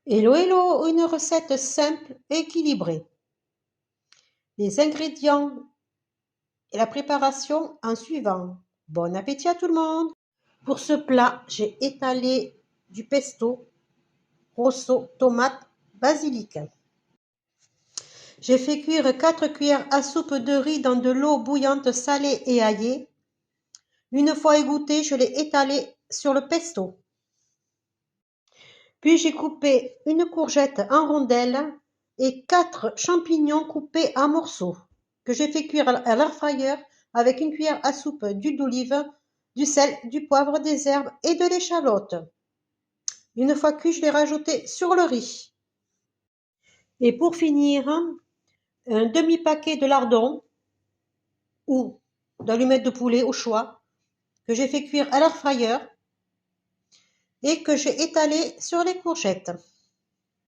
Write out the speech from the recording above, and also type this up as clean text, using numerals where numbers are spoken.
Hello hello, une recette simple et équilibrée. Les ingrédients et la préparation en suivant. Bon appétit à tout le monde! Pour ce plat, j'ai étalé du pesto, rosso, tomate, basilic. J'ai fait cuire 4 cuillères à soupe de riz dans de l'eau bouillante salée et aillée. Une fois égouttée, je l'ai étalé sur le pesto. Puis j'ai coupé une courgette en rondelles et 4 champignons coupés en morceaux que j'ai fait cuire à l'air fryer avec une cuillère à soupe d'huile d'olive, du sel, du poivre, des herbes et de l'échalote. Une fois cuit, je l'ai rajouté sur le riz. Et pour finir, un demi-paquet de lardons ou d'allumettes de poulet au choix que j'ai fait cuire à l'air fryer et que j'ai étalé sur les courgettes.